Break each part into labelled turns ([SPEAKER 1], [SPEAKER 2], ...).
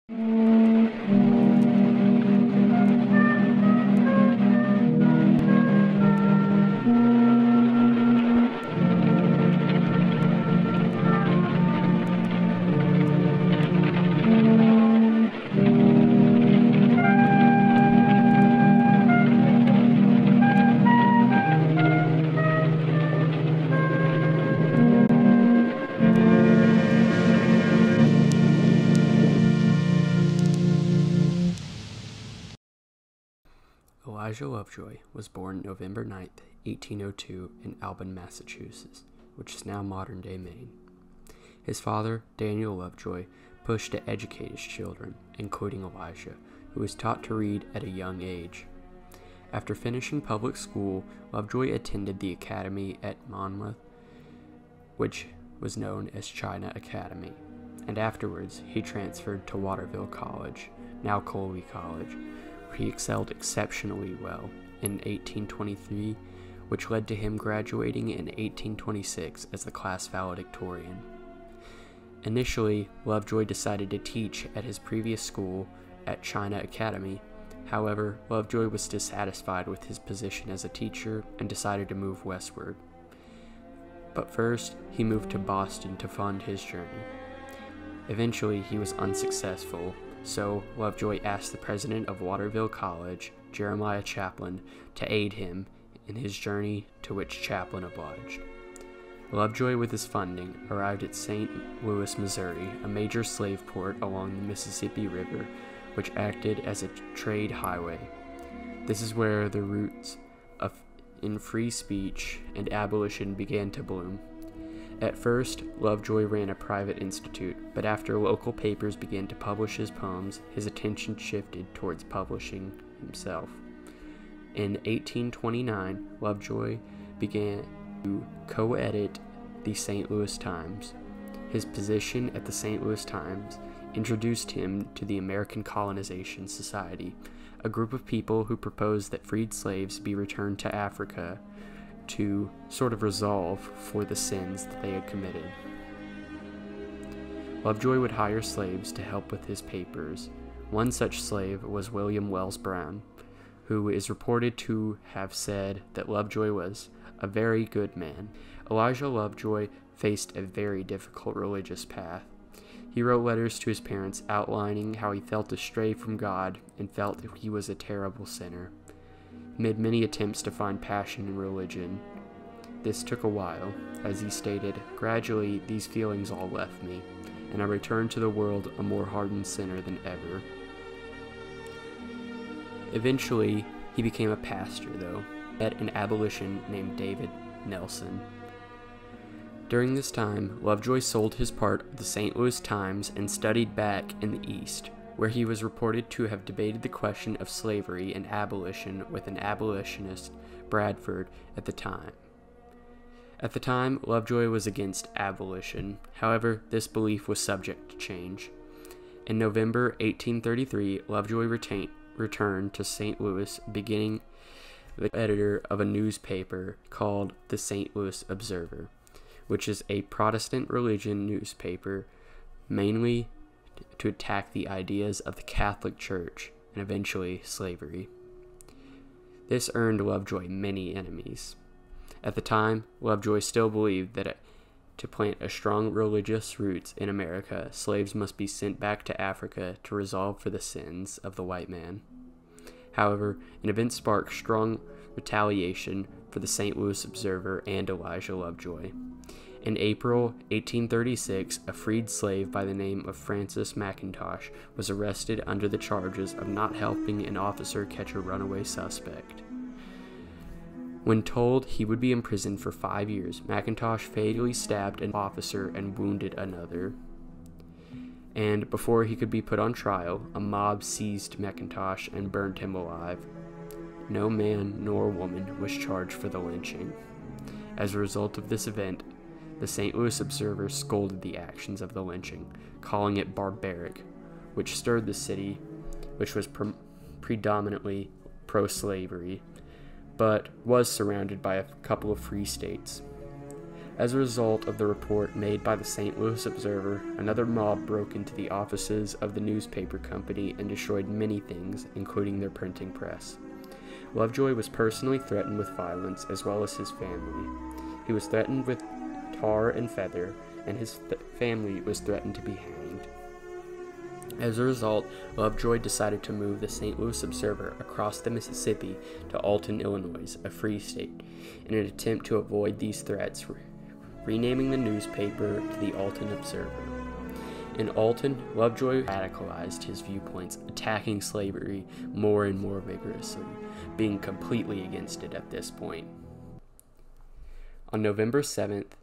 [SPEAKER 1] Elijah Lovejoy was born November 9th, 1802 in Albany, Massachusetts, which is now modern-day Maine. His father, Daniel Lovejoy, pushed to educate his children, including Elijah, who was taught to read at a young age. After finishing public school, Lovejoy attended the academy at Monmouth, which was known as China Academy, and afterwards he transferred to Waterville College, now Colby College, where he excelled exceptionally well in 1823, which led to him graduating in 1826 as the class valedictorian. Initially, Lovejoy decided to teach at his previous school at China Academy. However, Lovejoy was dissatisfied with his position as a teacher and decided to move westward. But first, he moved to Boston to fund his journey. Eventually, he was unsuccessful, so Lovejoy asked the president of Waterville College, Jeremiah Chaplin, to aid him in his journey, to which Chaplin obliged. Lovejoy, with his funding, arrived at St. Louis, Missouri, a major slave port along the Mississippi River, which acted as a trade highway. This is where the roots in free speech and abolition began to bloom. At first, Lovejoy ran a private institute, but after local papers began to publish his poems, his attention shifted towards publishing himself. In 1829, Lovejoy began to co-edit the St. Louis Times. His position at the St. Louis Times introduced him to the American Colonization Society, a group of people who proposed that freed slaves be returned to Africa to sort of resolve for the sins that they had committed. Lovejoy would hire slaves to help with his papers. One such slave was William Wells Brown, who is reported to have said that Lovejoy was a very good man. Elijah Lovejoy faced a very difficult religious path. He wrote letters to his parents outlining how he felt astray from God and felt that he was a terrible sinner. He made many attempts to find passion in religion. This took a while. As he stated, "Gradually these feelings all left me, and I returned to the world a more hardened sinner than ever." Eventually, he became a pastor, though, at an abolition named David Nelson. During this time, Lovejoy sold his part of the St. Louis Times and studied back in the East, where he was reported to have debated the question of slavery and abolition with an abolitionist, Bradford, at the time. At the time, Lovejoy was against abolition. However, this belief was subject to change. In November 1833, Lovejoy returned to St. Louis, beginning the editor of a newspaper called the St. Louis Observer, which is a Protestant religion newspaper, mainly to attack the ideas of the Catholic Church and eventually slavery. This earned Lovejoy many enemies. At the time, Lovejoy still believed that to plant a strong religious roots in America, slaves must be sent back to Africa to resolve for the sins of the white man. However, an event sparked strong retaliation for the St. Louis Observer and Elijah Lovejoy. In April 1836, a freed slave by the name of Francis McIntosh was arrested under the charges of not helping an officer catch a runaway suspect. When told he would be imprisoned for 5 years, McIntosh fatally stabbed an officer and wounded another. And before he could be put on trial, a mob seized McIntosh and burned him alive. No man nor woman was charged for the lynching. As a result of this event, the St. Louis Observer scolded the actions of the lynching, calling it barbaric, which stirred the city, which was predominantly pro-slavery, but was surrounded by a couple of free states. As a result of the report made by the St. Louis Observer, another mob broke into the offices of the newspaper company and destroyed many things, including their printing press. Lovejoy was personally threatened with violence, as well as his family. He was threatened with tar and feather, and his family was threatened to be hanged. As a result, Lovejoy decided to move the St. Louis Observer across the Mississippi to Alton, Illinois, a free state, in an attempt to avoid these threats, renaming the newspaper to the Alton Observer. In Alton, Lovejoy radicalized his viewpoints, attacking slavery more and more vigorously, being completely against it at this point. On November 7th,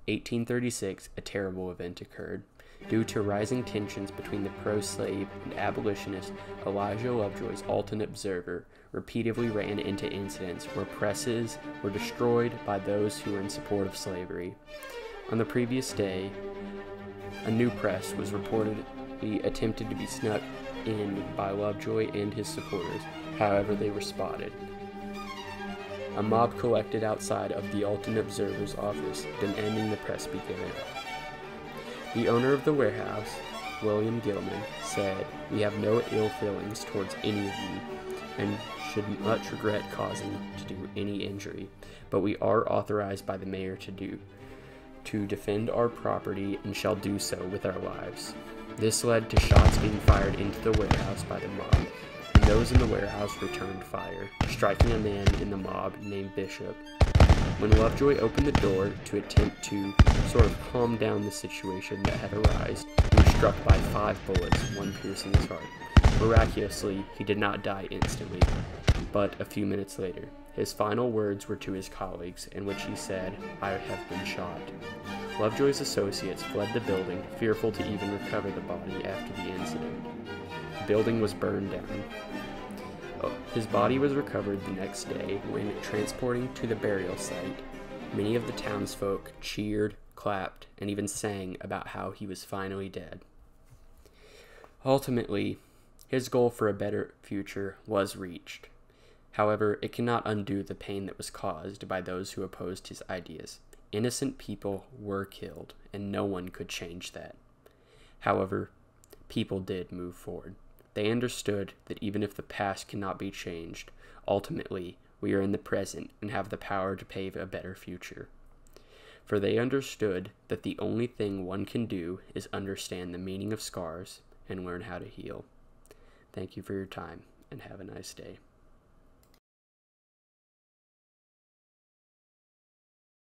[SPEAKER 1] 1836, a terrible event occurred. Due to rising tensions between the pro-slave and abolitionist, Elijah Lovejoy's Alton Observer repeatedly ran into incidents where presses were destroyed by those who were in support of slavery. On the previous day, a new press was reportedly attempted to be snuck in by Lovejoy and his supporters. However, they were spotted. A mob collected outside of the Alton Observer's office, demanding the press be given up. The owner of the warehouse, William Gilman, said, "We have no ill feelings towards any of you, and should much regret causing to do any injury, but we are authorized by the mayor to defend our property and shall do so with our lives." This led to shots being fired into the warehouse by the mob, and those in the warehouse returned fire, striking a man in the mob named Bishop. When Lovejoy opened the door to attempt to sort of calm down the situation that had arisen, he was struck by 5 bullets, one piercing his heart. Miraculously, he did not die instantly, but a few minutes later. His final words were to his colleagues, in which he said, "I have been shot." Lovejoy's associates fled the building, fearful to even recover the body after the incident. The building was burned down. His body was recovered the next day when transporting to the burial site. Many of the townsfolk cheered, clapped, and even sang about how he was finally dead. Ultimately, his goal for a better future was reached. However, it cannot undo the pain that was caused by those who opposed his ideas. Innocent people were killed, and no one could change that. However, people did move forward. They understood that even if the past cannot be changed, ultimately we are in the present and have the power to pave a better future. For they understood that the only thing one can do is understand the meaning of scars and learn how to heal. Thank you for your time, and have a nice day.